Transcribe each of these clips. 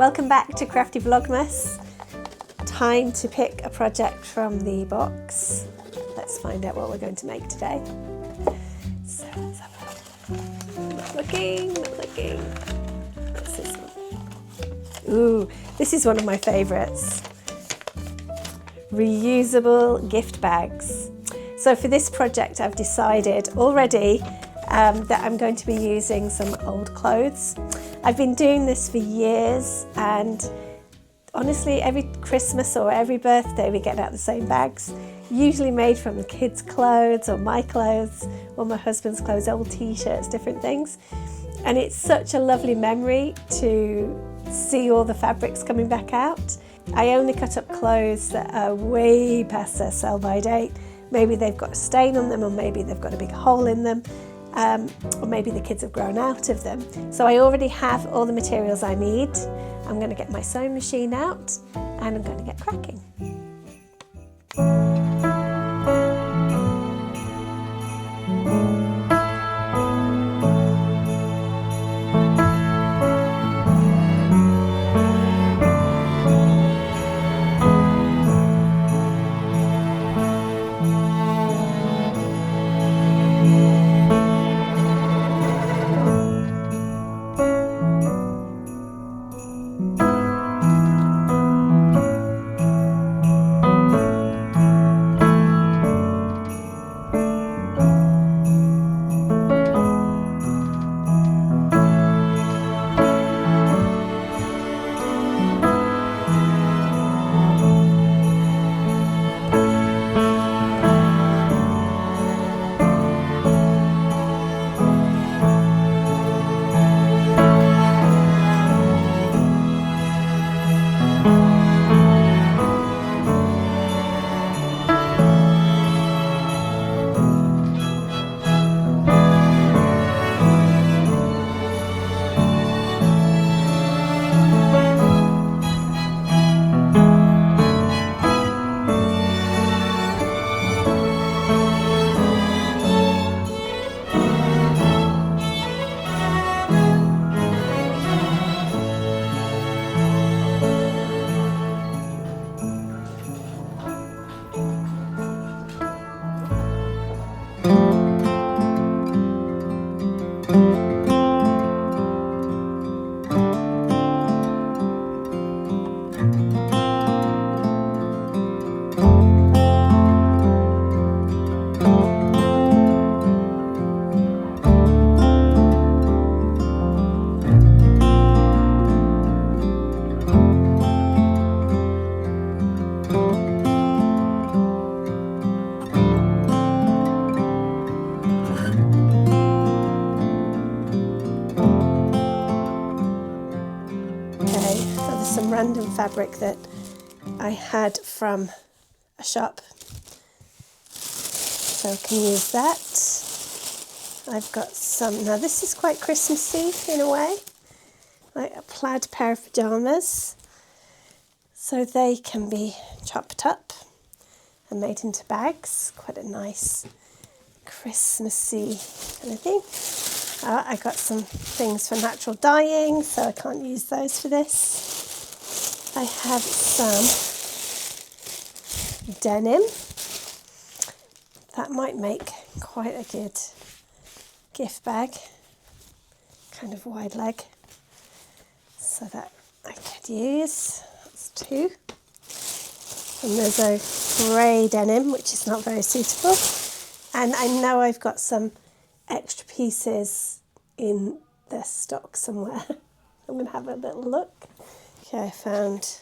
Welcome back to Crafty Vlogmas. Time to pick a project from the box. Let's find out what we're going to make today. So let's have a look. Not looking. What's this one? Ooh, this is one of my favourites. Reusable gift bags. So for this project I've decided already that I'm going to be using some old clothes. I've been doing this for years, and honestly every Christmas or every birthday we get out the same bags, usually made from the kids' clothes or my clothes or my husband's clothes, old t-shirts, different things. And it's such a lovely memory to see all the fabrics coming back out. I only cut up clothes that are way past their sell-by date. Maybe they've got a stain on them, or maybe they've got a big hole in them. Or maybe the kids have grown out of them. So I already have all the materials I need. I'm going to get my sewing machine out and I'm going to get cracking. Some random fabric that I had from a shop, so I can use that. I've got some, now this is quite Christmassy in a way, like a plaid pair of pyjamas, so they can be chopped up and made into bags. Quite a nice Christmassy kind of thing. I got some things for natural dyeing, so I can't use those for this. I have some denim. That might make quite a good gift bag, kind of wide leg, so that I could use. That's two. And there's a grey denim, which is not very suitable. And I know I've got some extra pieces in the stock somewhere. I'm going to have a little look. Okay, I found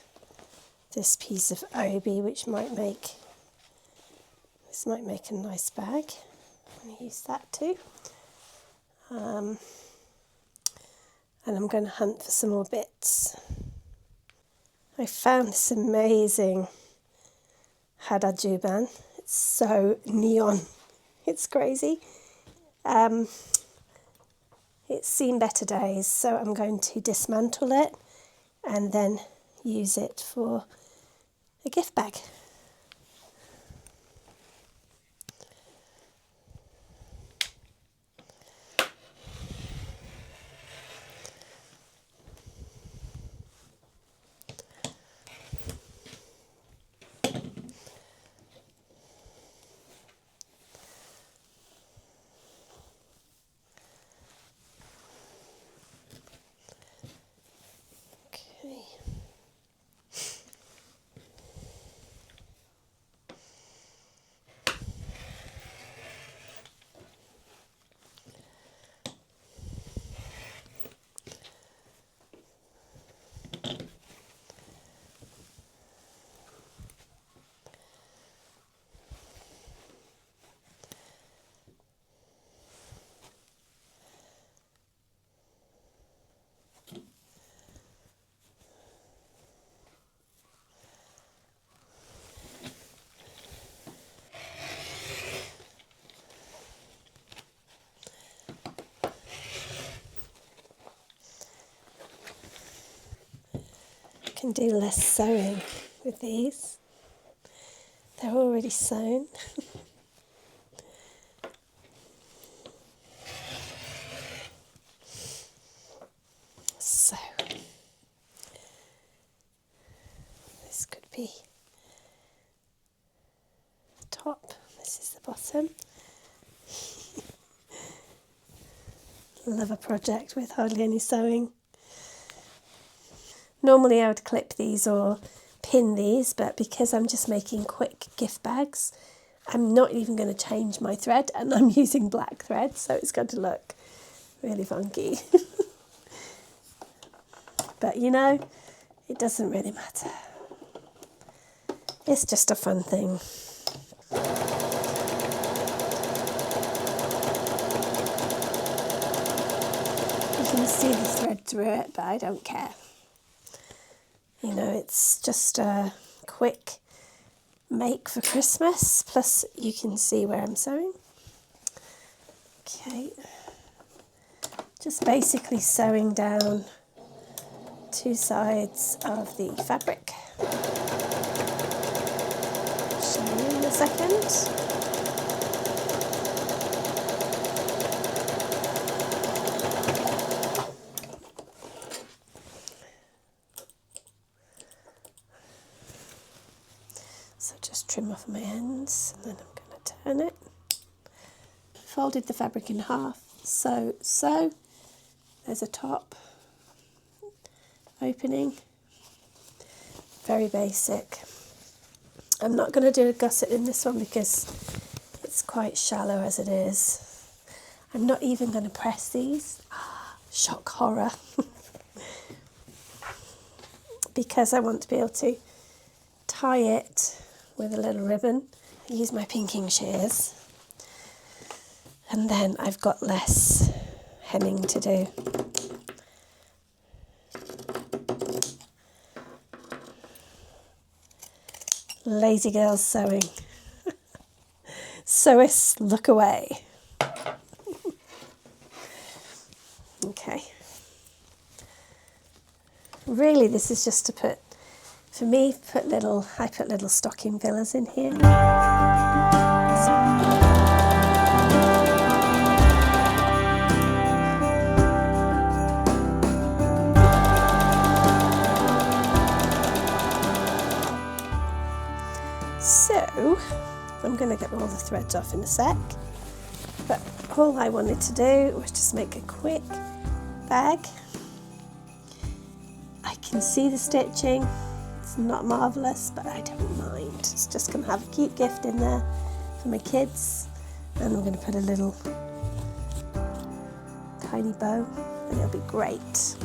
this piece of obi, which might make a nice bag. I'm going to use that too. And I'm going to hunt for some more bits. I found this amazing Hada Juban. It's so neon. It's crazy. It's seen better days, so I'm going to dismantle it and then use it for a gift bag. can do less sewing with these. They're already sewn. So this could be the top, this is the bottom. Love a project with hardly any sewing. Normally I would clip these or pin these, but because I'm just making quick gift bags, I'm not even going to change my thread, and I'm using black thread, so it's going to look really funky. But you know, it doesn't really matter. It's just a fun thing. You can see the thread through it, but I don't care. You know, it's just a quick make for Christmas, plus you can see where I'm sewing. Okay, just basically sewing down two sides of the fabric. Show you in a second. So just trim off my ends, and then I'm going to turn it. Folded the fabric in half, so there's a top opening, very basic. I'm not going to do a gusset in this one because it's quite shallow as it is. I'm not even going to press these. Shock horror. Because I want to be able to tie it with a little ribbon. I use my pinking shears, and then I've got less hemming to do. Lazy girls sewing. Sewists, look away. Okay. Really, this is just to put, for me, I put little stocking fillers in here. So, I'm going to get all the threads off in a sec, but all I wanted to do was just make a quick bag. I can see the stitching, it's not marvellous, but I don't mind. It's just going to have a cute gift in there for my kids, and I'm going to put a little tiny bow, and it'll be great.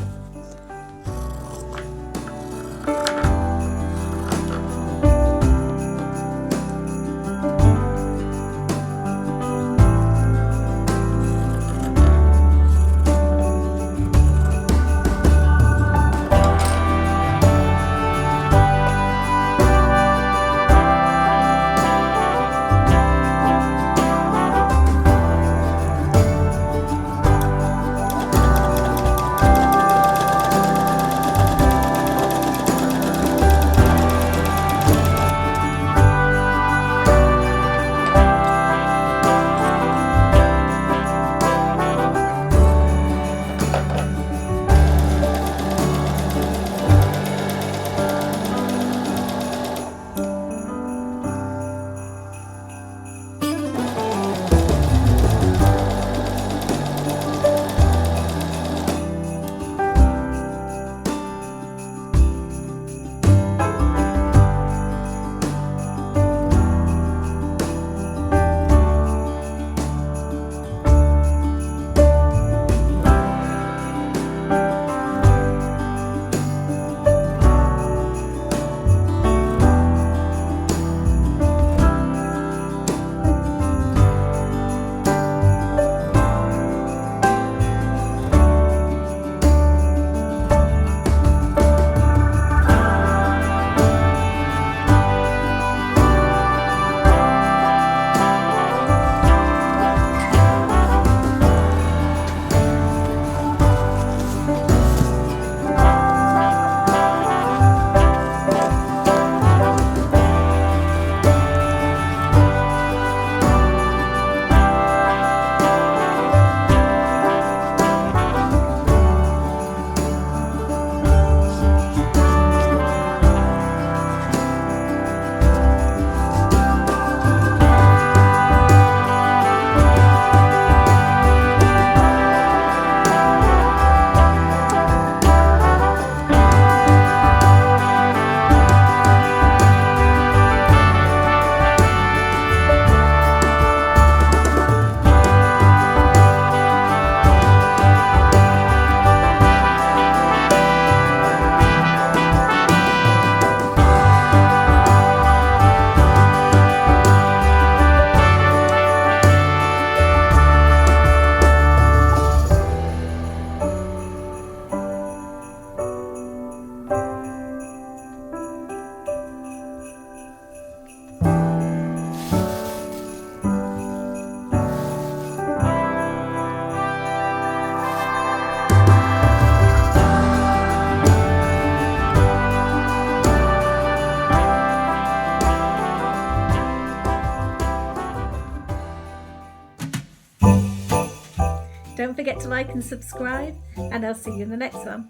Don't forget to like and subscribe, and I'll see you in the next one.